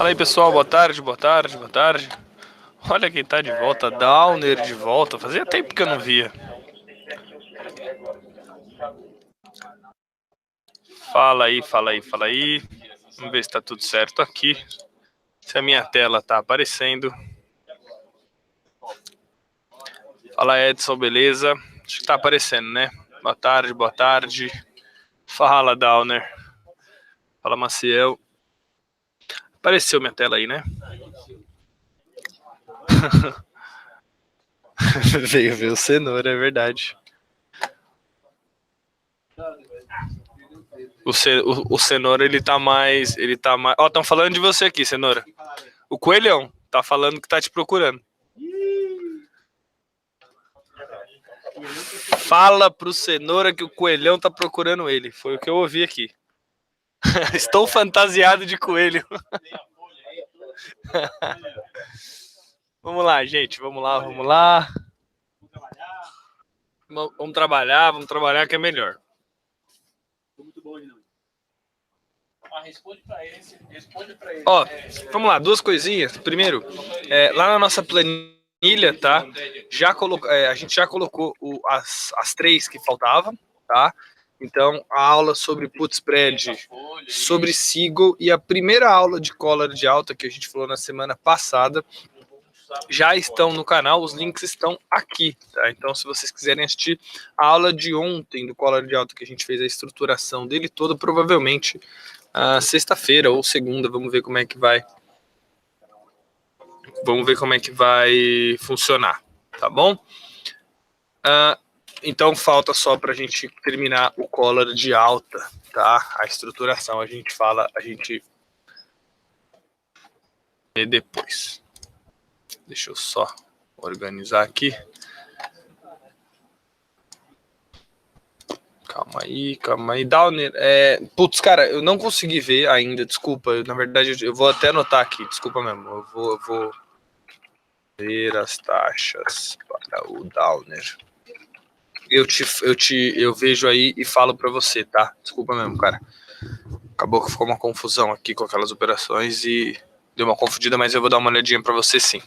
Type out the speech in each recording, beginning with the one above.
Fala aí, pessoal, boa tarde, boa tarde, boa tarde. Olha quem tá de volta, Downer de volta. Fazia tempo que eu não via. Fala aí, fala aí, fala aí. Vamos ver se tá tudo certo aqui. Se a minha tela tá aparecendo. Fala, Edson, beleza? Acho que tá aparecendo, né? Boa tarde, boa tarde. Fala, Downer. Fala, Maciel. Apareceu minha tela aí, né? Veio ver o cenoura, é verdade. O cenoura, ele tá mais. Ó, estão falando de você aqui, cenoura. O coelhão tá falando que tá te procurando. Fala pro cenoura que o coelhão tá procurando ele. Foi o que eu ouvi aqui. Estou fantasiado de coelho. Vamos lá, gente. Vamos lá, vamos lá. Vamos trabalhar que é melhor. Muito bom, não. Responde pra ele. Ó, vamos lá, duas coisinhas. Primeiro, lá na nossa planilha, tá? A gente já colocou as três que faltavam, tá? Então, a aula sobre put spread, sobre Seagull e a primeira aula de collar de alta que a gente falou na semana passada já estão no canal, os links estão aqui, tá? Então, se vocês quiserem assistir a aula de ontem do collar de alta que a gente fez a estruturação dele todo, provavelmente sexta-feira ou segunda, vamos ver como é que vai. Vamos ver como é que vai funcionar, tá bom? Então falta só para a gente terminar o collar de alta, tá? A estruturação a gente vê depois. Deixa eu só organizar aqui. Calma aí. Downer, putz, cara, eu não consegui ver ainda, desculpa. Na verdade, eu vou até anotar aqui, desculpa mesmo. Eu vou ver as taxas para o Downer. Eu vejo aí e falo para você, tá? Desculpa mesmo, cara. Acabou que ficou uma confusão aqui com aquelas operações e deu uma confundida, mas eu vou dar uma olhadinha para você sim.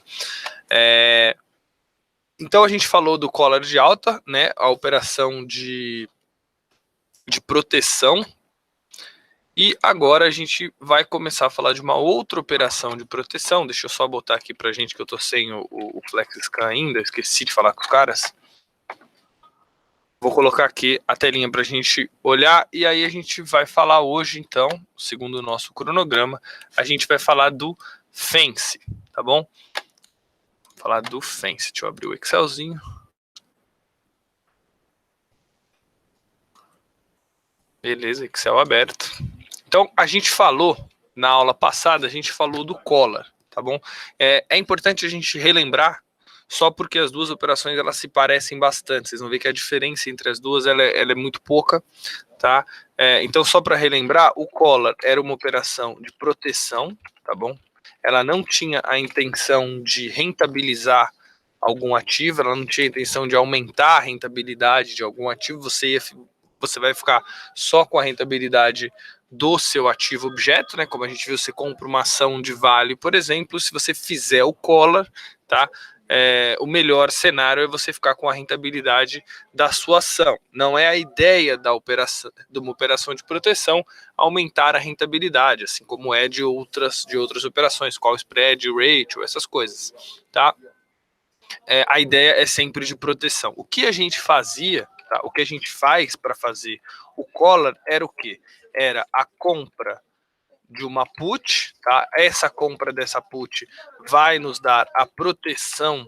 Então a gente falou do collar de alta, né? A operação de proteção. E agora a gente vai começar a falar de uma outra operação de proteção. Deixa eu só botar aqui pra gente que eu tô sem o FlexScan ainda, esqueci de falar com os caras. Vou colocar aqui a telinha pra gente olhar e aí a gente vai falar hoje, então, segundo o nosso cronograma, a gente vai falar do Fence, tá bom? Vou falar do Fence. Deixa eu abrir o Excelzinho. Beleza, Excel aberto. Então, a gente falou, na aula passada, a gente falou do collar, tá bom? É importante a gente relembrar, só porque as duas operações elas se parecem bastante. Vocês vão ver que a diferença entre as duas ela é muito pouca, tá? Então, só para relembrar, o collar era uma operação de proteção, tá bom? Ela não tinha a intenção de rentabilizar algum ativo, ela não tinha a intenção de aumentar a rentabilidade de algum ativo, você vai ficar só com a rentabilidade do seu ativo objeto, né? Como a gente viu, você compra uma ação de Vale, por exemplo, se você fizer o collar, tá? O melhor cenário é você ficar com a rentabilidade da sua ação. Não é a ideia de uma operação de proteção aumentar a rentabilidade, assim como é de outras operações, call spread, ratio, essas coisas, tá? A ideia é sempre de proteção. O que a gente fazia, tá? O que a gente faz para fazer o collar era o quê? Era a compra de uma put, tá? Essa compra dessa put vai nos dar a proteção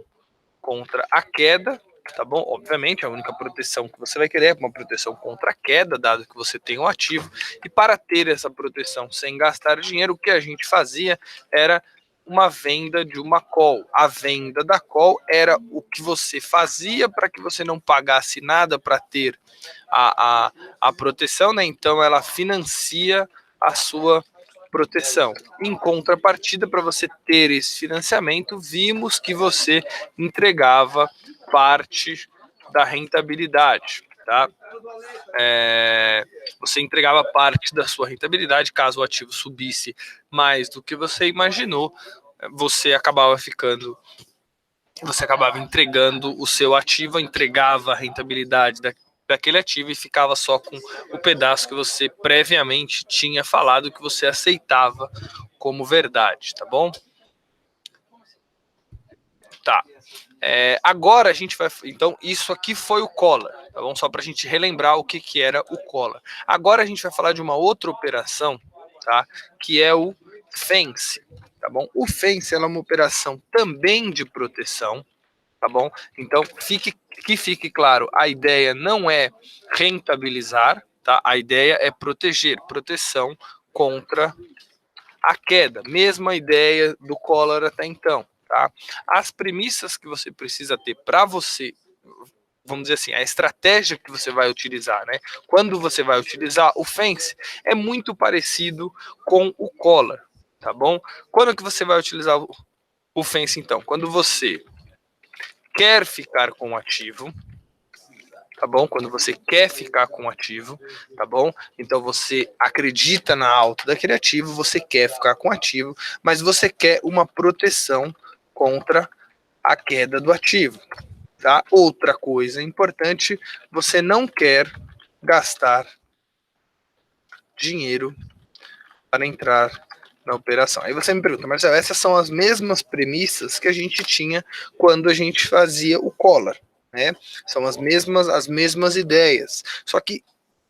contra a queda, tá bom? Obviamente, a única proteção que você vai querer é uma proteção contra a queda, dado que você tem um ativo. E para ter essa proteção sem gastar dinheiro, o que a gente fazia era uma venda de uma call. A venda da call era o que você fazia para que você não pagasse nada para ter a proteção, né? Então ela financia a sua proteção. Em contrapartida, para você ter esse financiamento, vimos que você entregava parte da rentabilidade, tá? Você entregava parte da sua rentabilidade, caso o ativo subisse mais do que você imaginou, você acabava entregando o seu ativo, entregava a rentabilidade daquele ativo e ficava só com o pedaço que você previamente tinha falado que você aceitava como verdade, tá bom? Tá. Agora a gente vai. Então, isso aqui foi o collar, tá bom? Só para a gente relembrar o que era o collar. Agora a gente vai falar de uma outra operação, tá? Que é o fence, tá bom? O fence é uma operação também de proteção, tá bom? Então, que fique claro, a ideia não é rentabilizar, tá? A ideia é proteção contra a queda. Mesma ideia do collar até então, tá? As premissas que você precisa ter para você, vamos dizer assim, a estratégia que você vai utilizar, né? Quando você vai utilizar o fence, é muito parecido com o collar, tá bom? Quando que você vai utilizar o fence, então? Quando você quer ficar com o ativo, tá bom? Quando você quer ficar com o ativo, tá bom? Então você acredita na alta daquele ativo, você quer ficar com o ativo, mas você quer uma proteção contra a queda do ativo, tá? Outra coisa importante, você não quer gastar dinheiro para entrar na operação. Aí você me pergunta, Marcelo, essas são as mesmas premissas que a gente tinha quando a gente fazia o collar, né? São as mesmas ideias. Só que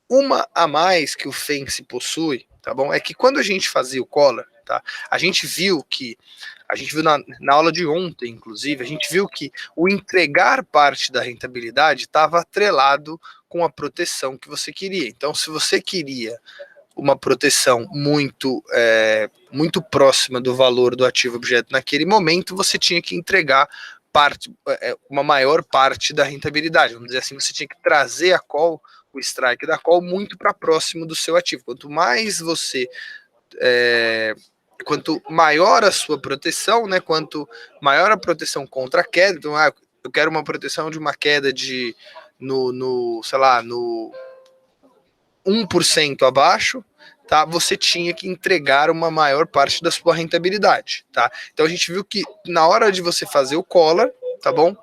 uma a mais que o fence possui, tá bom? É que quando a gente fazia o collar, tá? A gente viu na aula de ontem, inclusive, a gente viu que o entregar parte da rentabilidade estava atrelado com a proteção que você queria. Então, se você queria uma proteção muito próxima do valor do ativo objeto naquele momento, você tinha que entregar uma maior parte da rentabilidade. Vamos dizer assim, você tinha que trazer o strike da call muito para próximo do seu ativo. Quanto maior a sua proteção, né? Quanto maior a proteção contra a queda, então eu quero uma proteção de uma queda sei lá, no 1% abaixo, tá? Você tinha que entregar uma maior parte da sua rentabilidade, tá? Então a gente viu que na hora de você fazer o collar, tá bom?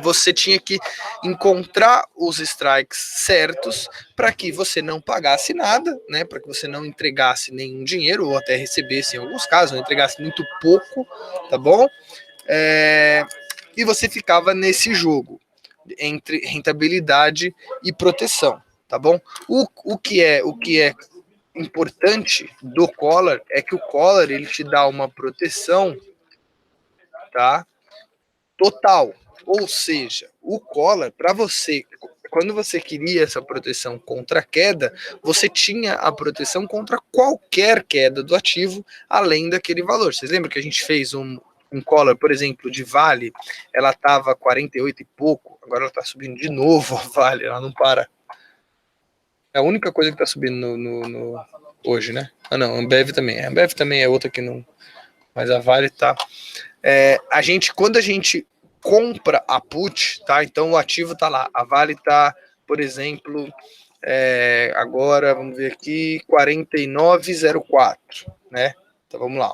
Você tinha que encontrar os strikes certos para que você não pagasse nada, né? Para que você não entregasse nenhum dinheiro ou até recebesse em alguns casos, não entregasse muito pouco, tá bom? E você ficava nesse jogo entre rentabilidade e proteção, tá bom? O que é importante do collar é que o collar ele te dá uma proteção, tá? Total. Ou seja, o collar, para você, quando você queria essa proteção contra a queda, você tinha a proteção contra qualquer queda do ativo, além daquele valor. Vocês lembram que a gente fez um collar, por exemplo, de Vale, ela estava 48 e pouco, agora ela está subindo de novo a Vale, ela não para. É a única coisa que está subindo hoje, né? Ah, não, a Ambev também. A Ambev também é outra que não. Mas a Vale tá. Quando a gente compra a put, tá? Então o ativo tá lá. A Vale tá, por exemplo, agora, vamos ver aqui, 49,04, né? Então vamos lá.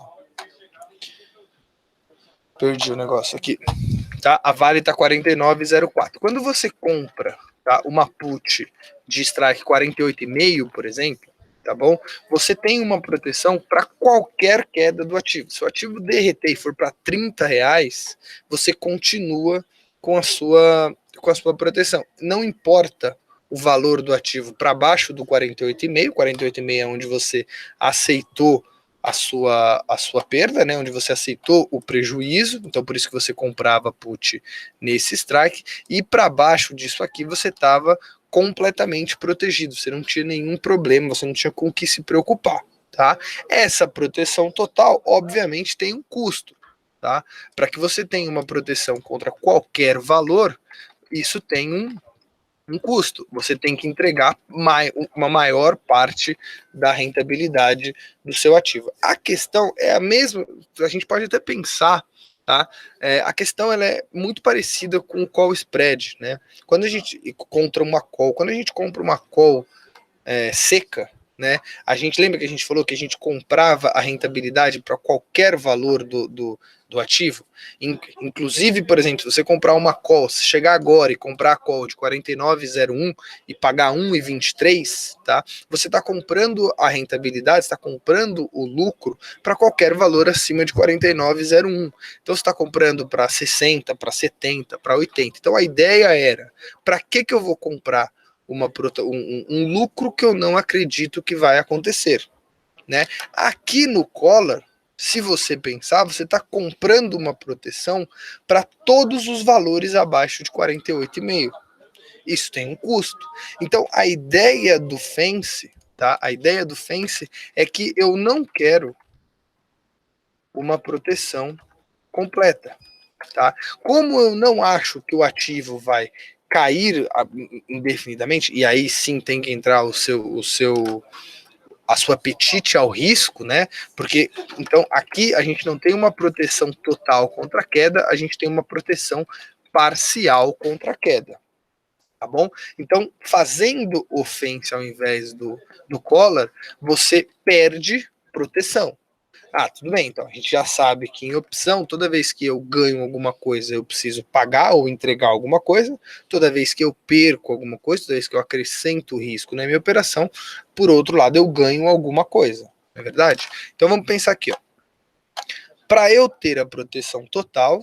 Perdi o negócio aqui. Tá? A Vale tá 49,04. Quando você compra, tá, uma put de strike 48,5, por exemplo, tá bom? Você tem uma proteção para qualquer queda do ativo. Se o ativo derreter e for para R$30, você continua com a sua proteção. Não importa o valor do ativo para baixo do 48,5, 48,5 é onde você aceitou a sua perda, né, onde você aceitou o prejuízo, então por isso que você comprava put nesse strike, e para baixo disso aqui você estava completamente protegido, você não tinha nenhum problema, você não tinha com o que se preocupar, tá? Essa proteção total, obviamente, tem um custo, tá? Para que você tenha uma proteção contra qualquer valor, isso tem um custo. Você tem que entregar uma maior parte da rentabilidade do seu ativo. A questão é a mesma, a gente pode até pensar Tá? A questão ela é muito parecida com o call spread, né? Quando a gente contra uma call, quando a gente compra uma call seca, né? A gente lembra que a gente falou que a gente comprava a rentabilidade para qualquer valor do ativo. Inclusive, por exemplo, se você comprar uma call, se chegar agora e comprar a call de 49,01 e pagar 1,23, tá? Você está comprando a rentabilidade, está comprando o lucro para qualquer valor acima de 49,01. Então você está comprando para 60, para 70, para 80. Então a ideia era, para que eu vou comprar um lucro que eu não acredito que vai acontecer, né? Aqui no Collar, se você pensar, você está comprando uma proteção para todos os valores abaixo de 48,5. Isso tem um custo. Então, a ideia do Fence, tá? A ideia do Fence é que eu não quero uma proteção completa, tá? Como eu não acho que o ativo vai cair indefinidamente, e aí sim tem que entrar a sua apetite ao risco, né? Porque então aqui a gente não tem uma proteção total contra a queda, a gente tem uma proteção parcial contra a queda, tá bom? Então, fazendo o Fence ao invés do Collar, você perde proteção. Tudo bem, então a gente já sabe que em opção, toda vez que eu ganho alguma coisa, eu preciso pagar ou entregar alguma coisa, toda vez que eu perco alguma coisa, toda vez que eu acrescento risco na minha operação, por outro lado, eu ganho alguma coisa, não é verdade? Então vamos pensar aqui, ó. Para eu ter a proteção total,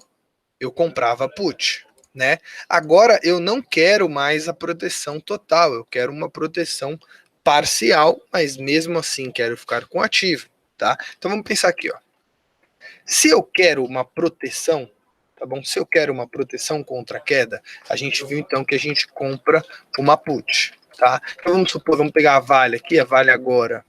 eu comprava put, né? Agora eu não quero mais a proteção total, eu quero uma proteção parcial, mas mesmo assim quero ficar com ativo. Tá? Então vamos pensar aqui, ó. Se eu quero uma proteção, tá bom? Se eu quero uma proteção contra a queda, a gente viu então que a gente compra uma put, tá? Então vamos supor, vamos pegar a Vale aqui, a Vale agora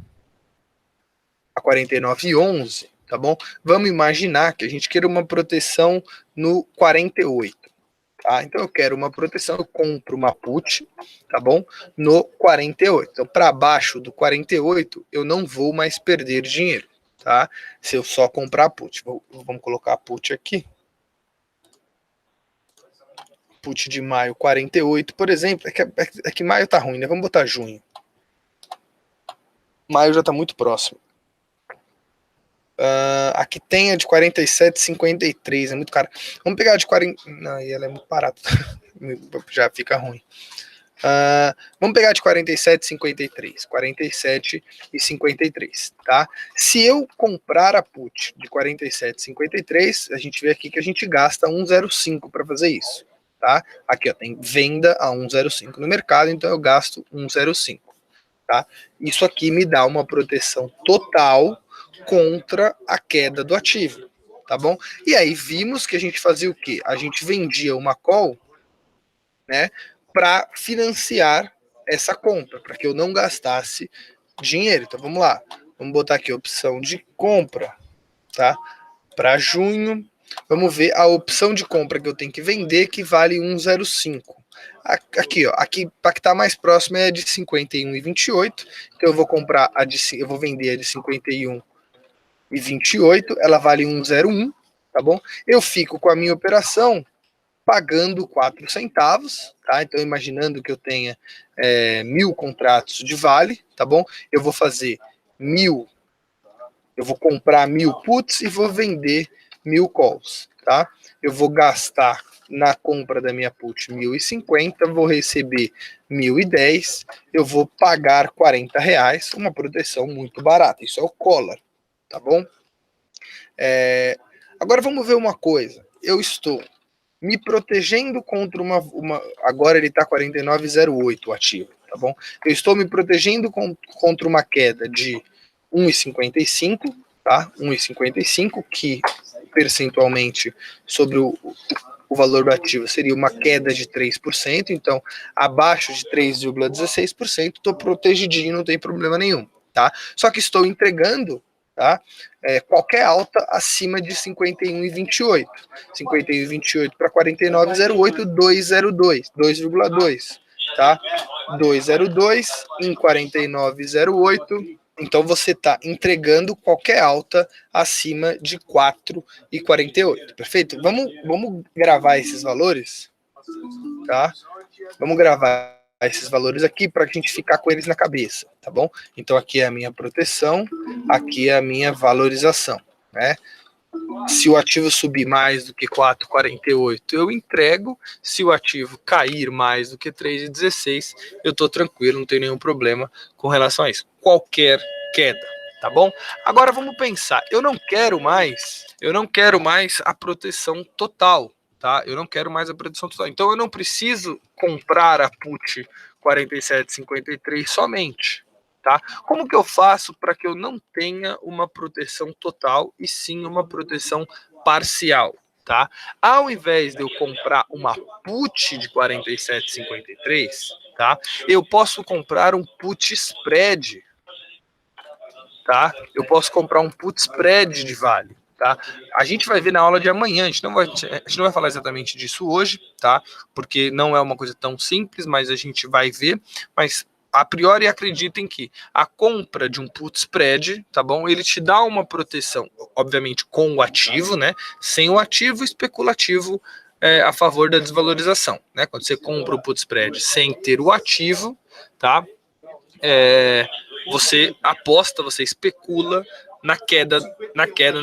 a 49,11, tá bom? Vamos imaginar que a gente queira uma proteção no 48. Tá? Então eu quero uma proteção, eu compro uma put, tá bom? No 48. Então para baixo do 48 eu não vou mais perder dinheiro, tá? Se eu só comprar a put. Vamos colocar a put aqui. Put de maio 48, por exemplo. É que maio tá ruim, né? Vamos botar junho. Maio já tá muito próximo. Aqui tem a de 47,53, é muito cara. Vamos pegar a de 40. Não, ela é muito barata. Já fica ruim. Vamos pegar de 47,53. 47,53, tá? Se eu comprar a put de 47,53, a gente vê aqui que a gente gasta 1,05 para fazer isso, tá? Aqui, ó, tem venda a 1,05 no mercado, então eu gasto 1,05, tá? Isso aqui me dá uma proteção total contra a queda do ativo, tá bom? E aí vimos que a gente fazia o quê? A gente vendia uma call, né, para financiar essa compra, para que eu não gastasse dinheiro. Então vamos lá, vamos botar aqui a opção de compra, tá? Para junho, vamos ver a opção de compra que eu tenho que vender, que vale 1,05. Aqui, ó, aqui para que tá mais próximo é a de 51,28. Então eu vou comprar eu vou vender a de 51,28, ela vale 1,01, tá bom? Eu fico com a minha operação pagando 4 centavos, tá? Então, imaginando que eu tenha 1.000 contratos de Vale, tá bom? Eu vou fazer 1.000, eu vou comprar 1.000 puts e vou vender 1.000 calls, tá? Eu vou gastar na compra da minha put 1.050, vou receber 1.010, eu vou pagar R$40, uma proteção muito barata. Isso é o collar, tá bom? Agora vamos ver uma coisa. Eu estou me protegendo contra agora ele está 49,08 o ativo, tá bom? Eu estou me protegendo contra uma queda de 1,55, tá? 1,55, que percentualmente sobre o valor do ativo seria uma queda de 3%, então abaixo de 3,16%, estou protegidinho, não tem problema nenhum, tá? Só que estou entregando, tá? Qualquer alta acima de 51,28. 51,28 para 49,08, 2,02, 2,2, tá? 2,02 em 49,08, Então você está entregando qualquer alta acima de 4,48, perfeito? Vamos gravar esses valores, tá? Vamos gravar esses valores aqui para a gente ficar com eles na cabeça, tá bom? Então aqui é a minha proteção, aqui é a minha valorização, né? Se o ativo subir mais do que 4,48, eu entrego. Se o ativo cair mais do que 3,16, eu estou tranquilo, não tenho nenhum problema com relação a isso. Qualquer queda, tá bom? Agora vamos pensar, eu não quero mais a proteção total, tá? Eu não quero mais a proteção total. Então eu não preciso comprar a put 47,53 somente. Tá? Como que eu faço para que eu não tenha uma proteção total e sim uma proteção parcial? Tá? Ao invés de eu comprar uma put de 47,53, tá? Eu posso comprar um put spread, tá? Eu posso comprar um put spread de Vale. Tá? A gente vai ver na aula de amanhã, a gente não vai falar exatamente disso hoje, tá? Porque não é uma coisa tão simples, mas a gente vai ver. Mas a priori acreditem que a compra de um put spread, tá bom? Ele te dá uma proteção, obviamente com o ativo, né? Sem o ativo especulativo a favor da desvalorização, né? Quando você compra o put spread sem ter o ativo, tá? Você aposta, você especula na queda,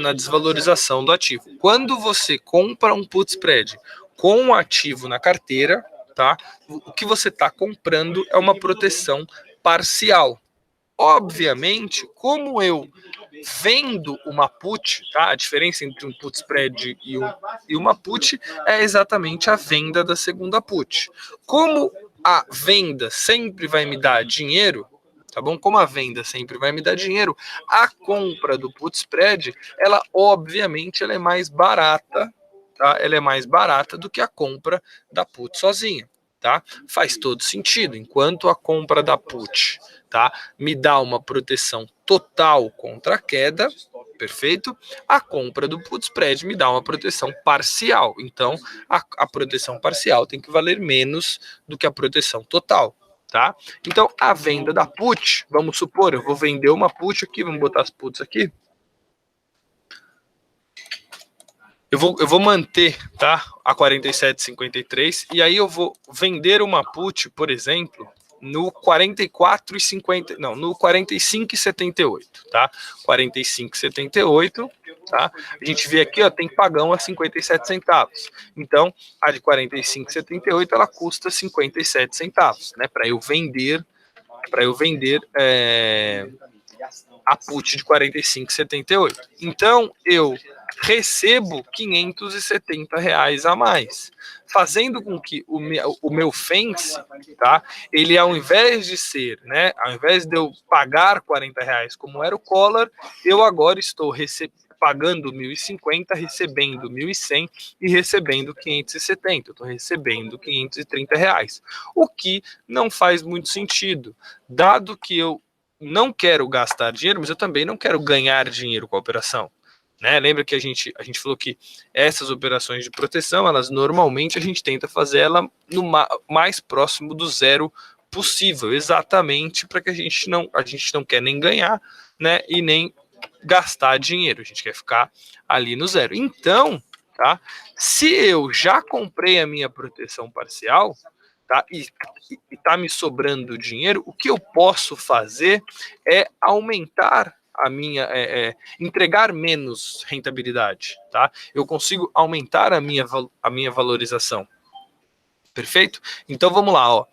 na desvalorização do ativo. Quando você compra um put spread com o ativo na carteira, tá? O que você está comprando é uma proteção parcial. Obviamente, como eu vendo uma put, tá? A diferença entre um put spread e uma put é exatamente a venda da segunda put. Como a venda sempre vai me dar dinheiro, tá bom? Como a venda sempre vai me dar dinheiro, a compra do put spread, ela obviamente ela é mais barata, tá? Ela é mais barata do que a compra da put sozinha, tá? Faz todo sentido. Enquanto a compra da put, tá, me dá uma proteção total contra a queda, perfeito? A compra do put spread me dá uma proteção parcial. Então, a proteção parcial tem que valer menos do que a proteção total. Tá? Então, a venda da put, vamos supor, eu vou vender uma put aqui, vamos botar as puts aqui. Eu vou manter, tá, a 47,53 e aí eu vou vender uma put, por exemplo, no 44,50, não, no 45,78, tá? 45,78, tá? A gente vê aqui, ó, tem pagão a 57 centavos. Então, a de 45,78 ela custa 57 centavos, né, para eu vender a put de 45,78. Então, eu recebo R$570 a mais, fazendo com que o meu fence, tá? Ele ao invés de ser, né? Ao invés de eu pagar R$40 como era o collar, eu agora estou pagando 1.050, recebendo 1.100 e recebendo 570. Eu estou recebendo R$530, o que não faz muito sentido, dado que eu não quero gastar dinheiro, mas eu também não quero ganhar dinheiro com a operação. Né? Lembra que a gente falou que essas operações de proteção, elas normalmente a gente tenta fazer ela no mais próximo do zero possível, exatamente para que a gente não quer nem ganhar, né, e nem gastar dinheiro, a gente quer ficar ali no zero. Então, tá? Se eu já comprei a minha proteção parcial, tá? E tá me sobrando dinheiro, o que eu posso fazer é aumentar a minha, entregar menos rentabilidade, tá? Eu consigo aumentar a minha valorização. Perfeito? Então vamos lá, ó.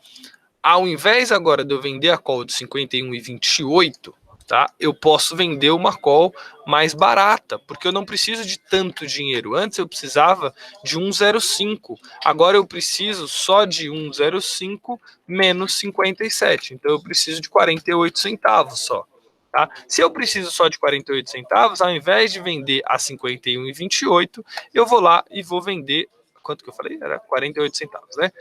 Ao invés agora de eu vender a call de 51,28, tá? Eu posso vender uma call mais barata, porque eu não preciso de tanto dinheiro. Antes eu precisava de 1,05, agora eu preciso só de 1,05 menos 57. Então eu preciso de 48 centavos só. Tá? Se eu preciso só de 48 centavos, ao invés de vender a 51,28, eu vou lá e vou vender, quanto que eu falei? Era 48 centavos, né?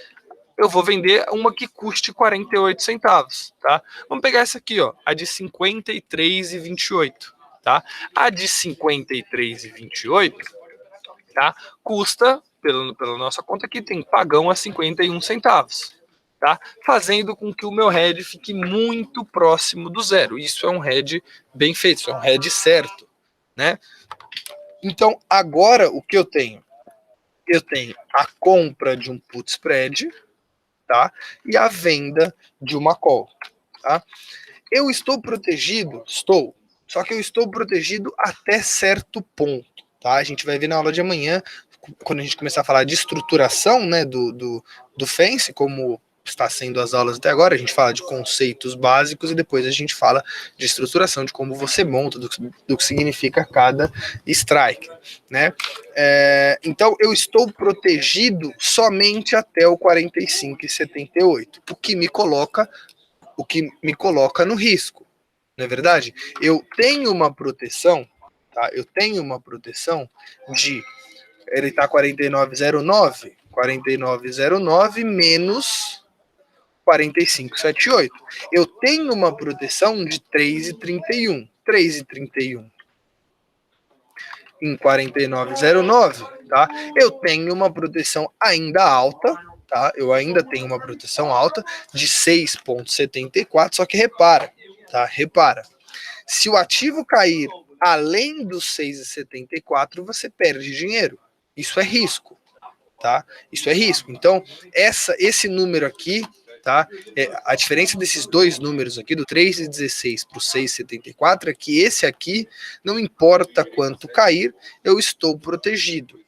Eu vou vender uma que custe 48 centavos, tá? Vamos pegar essa aqui, ó, a de 53,28, tá? A de 53,28, tá? Custa, pela nossa conta aqui, tem pagão a 51 centavos, tá? Fazendo com que o meu head fique muito próximo do zero. Isso é um head bem feito, isso é um head certo, né? Então, agora o que eu tenho? Eu tenho a compra de um put spread, tá? E a venda de uma call, tá? Eu estou protegido? Estou. Só que eu estou protegido até certo ponto, tá? A gente vai ver na aula de amanhã, quando a gente começar a falar de estruturação, né, do Fence, como está sendo as aulas até agora, a gente fala de conceitos básicos e depois a gente fala de estruturação, de como você monta, do que significa cada strike, né? Então eu estou protegido somente até o 45,78, o que me coloca no risco, não é verdade? Eu tenho uma proteção, tá? Eu tenho uma proteção de ele está 49,09 menos 45,78. Eu tenho uma proteção de 3,31. 3,31 em 49,09, tá? Eu tenho uma proteção ainda alta, tá? Eu ainda tenho uma proteção alta de 6,74, só que repara, tá? Repara. Se o ativo cair além dos 6,74, você perde dinheiro. Isso é risco, tá? Isso é risco. Então, esse número aqui, tá? A diferença desses dois números aqui, do 3,16 para o 6,74, é que esse aqui, não importa quanto cair, eu estou protegido,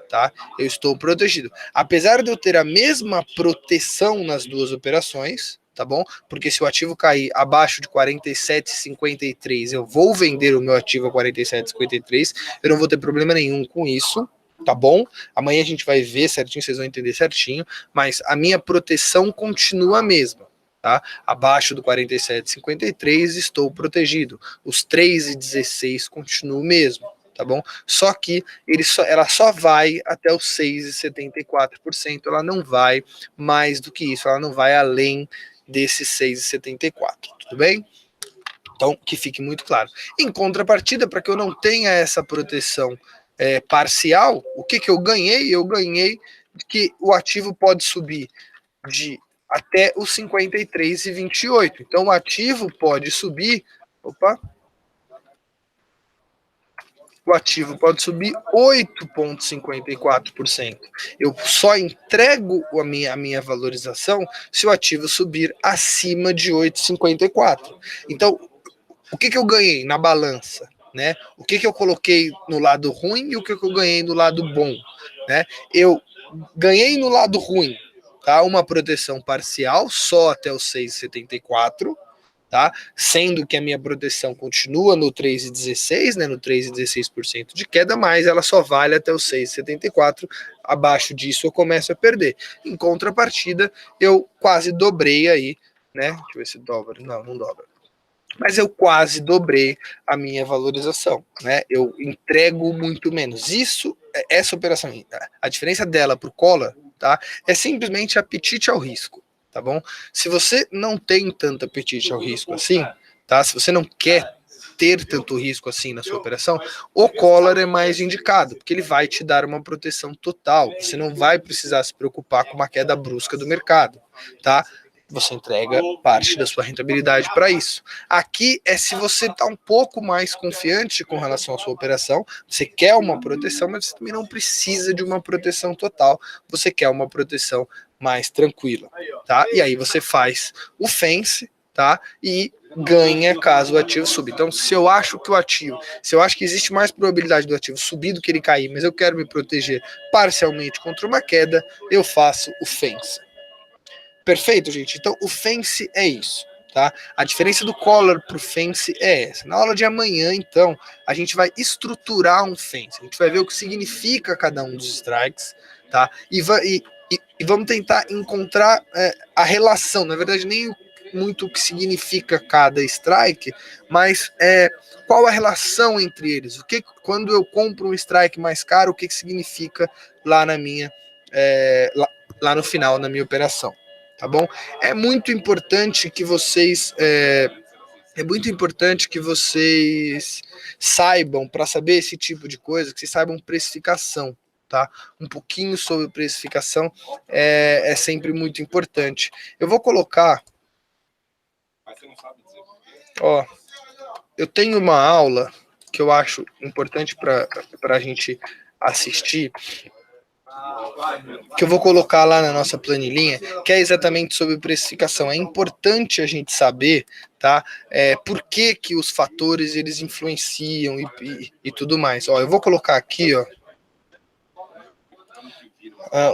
tá? Eu estou protegido. Apesar de eu ter a mesma proteção nas duas operações, tá bom? Porque se o ativo cair abaixo de 47,53, eu vou vender o meu ativo a 47,53, eu não vou ter problema nenhum com isso, tá bom? Amanhã a gente vai ver certinho, vocês vão entender certinho, mas a minha proteção continua a mesma, tá? Abaixo do 47,53 estou protegido. Os 3,16 continuam o mesmo, tá bom? Só que ela só vai até os 6,74%, ela não vai mais do que isso, ela não vai além desses 6,74, tudo bem? Então, que fique muito claro. Em contrapartida, para que eu não tenha essa proteção parcial, o que eu ganhei? Eu ganhei que o ativo pode subir de até os 53,28. Então, o ativo pode subir. O ativo pode subir 8,54%. Eu só entrego a minha valorização se o ativo subir acima de 8,54. Então, o que eu ganhei na balança? Né? O que eu coloquei no lado ruim e o que eu ganhei no lado bom? Né? Eu ganhei no lado ruim, tá? Uma proteção parcial só até os 6,74, tá? Sendo que a minha proteção continua no 3,16, né? No 3,16% de queda, mas ela só vale até os 6,74. Abaixo disso eu começo a perder. Em contrapartida, eu quase dobrei aí, né? Deixa eu ver se dobra. Não dobra. Mas eu quase dobrei a minha valorização, né? Eu entrego muito menos. Essa operação, a diferença dela para o collar, tá? É simplesmente apetite ao risco, tá bom? Se você não tem tanto apetite ao risco assim, tá? Se você não quer ter tanto risco assim na sua operação, o collar é mais indicado, porque ele vai te dar uma proteção total. Você não vai precisar se preocupar com uma queda brusca do mercado, tá? Você entrega parte da sua rentabilidade para isso. Aqui é se você está um pouco mais confiante com relação à sua operação, você quer uma proteção, mas você também não precisa de uma proteção total, você quer uma proteção mais tranquila, tá? E aí você faz o fence, tá? E ganha caso o ativo suba. Então, se eu acho que existe mais probabilidade do ativo subir do que ele cair, mas eu quero me proteger parcialmente contra uma queda, eu faço o fence. Perfeito, gente? Então, o fence é isso, tá? A diferença do collar para o fence é essa. Na aula de amanhã, então, a gente vai estruturar um fence. A gente vai ver o que significa cada um dos strikes, tá? E vamos tentar encontrar a relação. Na verdade, nem muito o que significa cada strike, mas qual a relação entre eles. Quando eu compro um strike mais caro, o que significa lá na minha lá no final na minha operação. Tá bom? É muito importante que vocês saibam, para saber esse tipo de coisa, que vocês saibam precificação, tá? Um pouquinho sobre precificação é sempre muito importante. Eu vou colocar, ó, eu tenho uma aula que eu acho importante para a gente assistir, que eu vou colocar lá na nossa planilhinha, que é exatamente sobre precificação. É importante a gente saber, tá? Por que que os fatores eles influenciam e tudo mais. Ó, eu vou colocar aqui, ó,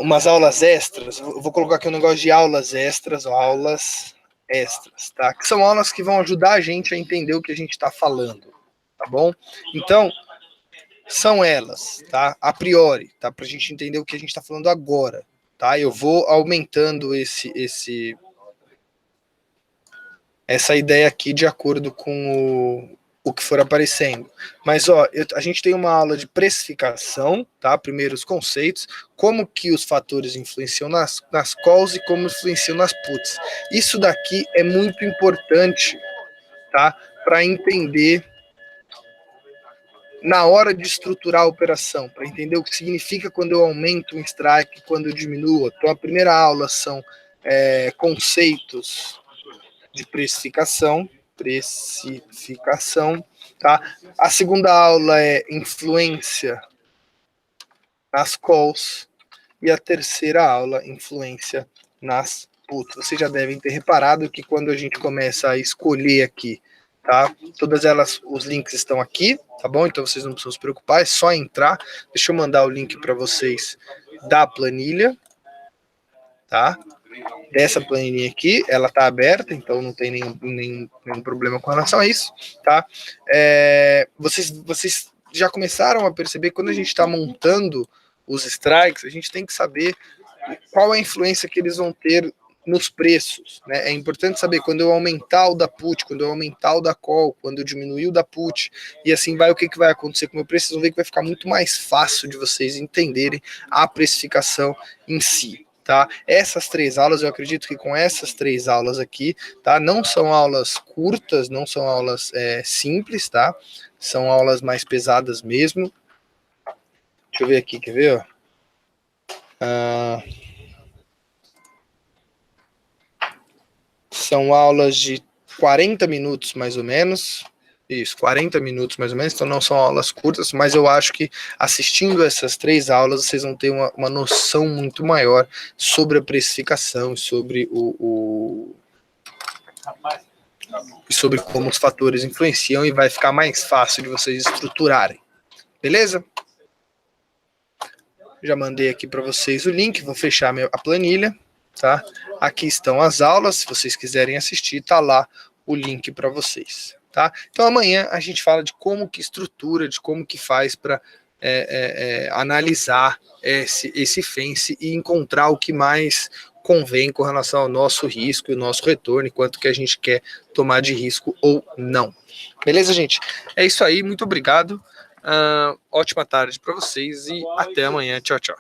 umas aulas extras. Eu vou colocar aqui um negócio de aulas extras, ó, aulas extras, tá? Que são aulas que vão ajudar a gente a entender o que a gente está falando, tá bom? Então, são elas, tá? A priori, tá? Para a gente entender o que a gente está falando agora, tá? Eu vou aumentando essa ideia aqui de acordo com o que for aparecendo. Mas, ó, a gente tem uma aula de precificação, tá? Primeiro os conceitos, como que os fatores influenciam nas calls e como influenciam nas puts. Isso daqui é muito importante, tá? Para entender na hora de estruturar a operação, para entender o que significa quando eu aumento um strike, quando eu diminuo. Então, a primeira aula são conceitos de precificação, tá? A segunda aula é influência nas calls e a terceira aula, influência nas puts. Vocês já devem ter reparado que quando a gente começa a escolher aqui, tá? Todas elas, os links estão aqui, tá bom? Então vocês não precisam se preocupar, é só entrar. Deixa eu mandar o link para vocês da planilha, tá? Dessa planilha aqui, ela tá aberta, então não tem nenhum problema com relação a isso, tá? Vocês já começaram a perceber que quando a gente está montando os strikes, a gente tem que saber qual é a influência que eles vão ter nos preços, né? É importante saber quando eu aumentar o da put, quando eu aumentar o da call, quando eu diminuir o da put, e assim vai, o que vai acontecer com o meu preço. Vocês vão ver que vai ficar muito mais fácil de vocês entenderem a precificação em si, tá? Essas 3 aulas, eu acredito que com essas 3 aulas aqui, tá? Não são aulas curtas, não são aulas simples, tá? São aulas mais pesadas mesmo. Deixa eu ver aqui, quer ver, ó? São aulas de 40 minutos, mais ou menos. Isso, 40 minutos, mais ou menos. Então, não são aulas curtas, mas eu acho que assistindo essas 3 aulas, vocês vão ter uma noção muito maior sobre a precificação, sobre sobre como os fatores influenciam, e vai ficar mais fácil de vocês estruturarem. Beleza? Já mandei aqui para vocês o link, vou fechar a planilha, tá? Aqui estão as aulas, se vocês quiserem assistir, tá lá o link para vocês, tá? Então amanhã a gente fala de como que estrutura, de como que faz para analisar esse fence e encontrar o que mais convém com relação ao nosso risco e o nosso retorno, e quanto que a gente quer tomar de risco ou não. Beleza, gente? É isso aí, muito obrigado. Ótima tarde para vocês e até amanhã. Tchau, tchau.